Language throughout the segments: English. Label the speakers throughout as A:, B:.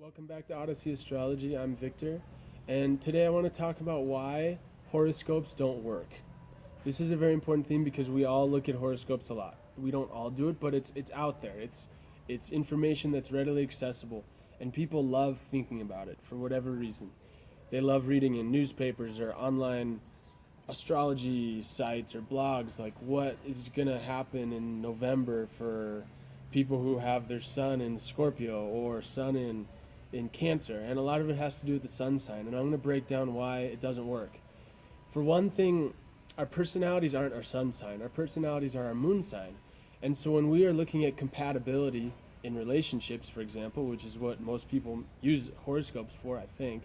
A: Welcome back to Odyssey Astrology. I'm Victor, and today I want to talk about why horoscopes don't work. This is a very important theme because we all look at horoscopes a lot. We don't all do it, but it's out there. It's information that's readily accessible, and people love thinking about it for whatever reason. They love reading in newspapers or online astrology sites or blogs, like what is going to happen in November for people who have their sun in Scorpio or sun in Cancer. And a lot of it has to do with the sun sign, and I'm going to break down why it doesn't work. For one thing, our personalities aren't our sun sign. Our personalities are our moon sign. And so when we are looking at compatibility in relationships, for example, which is what most people use horoscopes for, I think,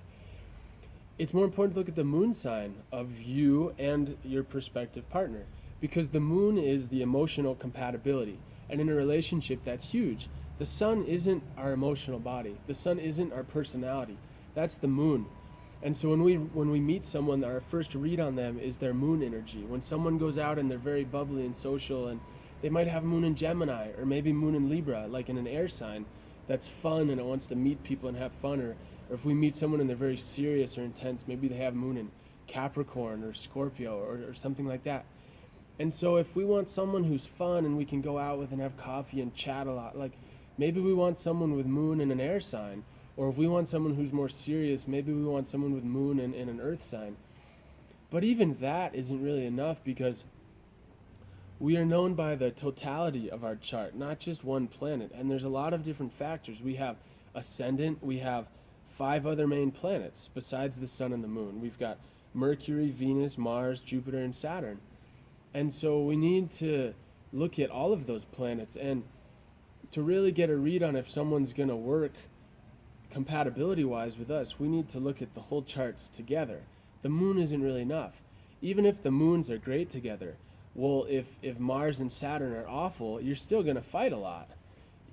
A: it's more important to look at the moon sign of you and your prospective partner, because the moon is the emotional compatibility. And in a relationship, that's huge. The sun isn't our emotional body. The sun isn't our personality. That's the moon. And so when we meet someone, our first read on them is their moon energy. When someone goes out and they're very bubbly and social, and they might have moon in Gemini or maybe moon in Libra, like in an air sign, that's fun and it wants to meet people and have fun. Or if we meet someone and they're very serious or intense, maybe they have moon in Capricorn or Scorpio or something like that. And so if we want someone who's fun and we can go out with and have coffee and chat a lot, like maybe we want someone with moon in an air sign. Or if we want someone who's more serious, maybe we want someone with moon in an earth sign. But even that isn't really enough, because we are known by the totality of our chart, not just one planet. And there's a lot of different factors. We have ascendant, we have 5 other main planets besides the sun and the moon. We've got Mercury, Venus, Mars, Jupiter, and Saturn. And so we need to look at all of those planets, and to really get a read on if someone's going to work compatibility-wise with us, we need to look at the whole charts together. The moon isn't really enough. Even if the moons are great together, well, if Mars and Saturn are awful, you're still going to fight a lot.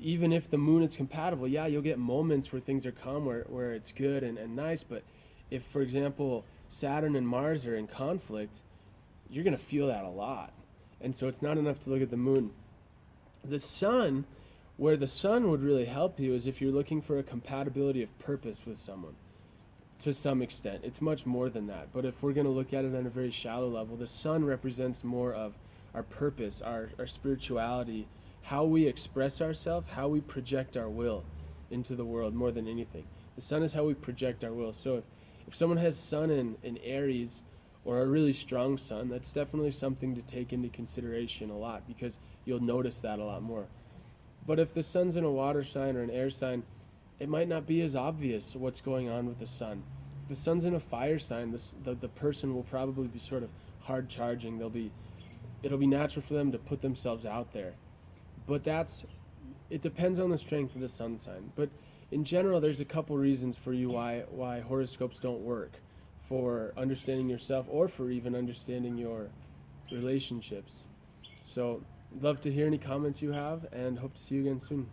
A: Even if the moon is compatible, yeah, you'll get moments where things are calm, where it's good and nice, but if, for example, Saturn and Mars are in conflict, you're going to feel that a lot. And so it's not enough to look at the moon. The sun, where the sun would really help you, is if you're looking for a compatibility of purpose with someone. To some extent, it's much more than that. But if we're going to look at it on a very shallow level, the sun represents more of our purpose, our spirituality, how we express ourselves, how we project our will into the world more than anything. The sun is how we project our will. So if someone has sun in Aries, or a really strong sun, that's definitely something to take into consideration a lot, because you'll notice that a lot more. But if the sun's in a water sign or an air sign, it might not be as obvious what's going on with the sun. If the sun's in a fire sign, the person will probably be sort of hard charging. It'll be natural for them to put themselves out there. But it depends on the strength of the sun sign. But in general, there's a couple reasons for you why horoscopes don't work for understanding yourself, or for even understanding your relationships. So I'd love to hear any comments you have, and hope to see you again soon.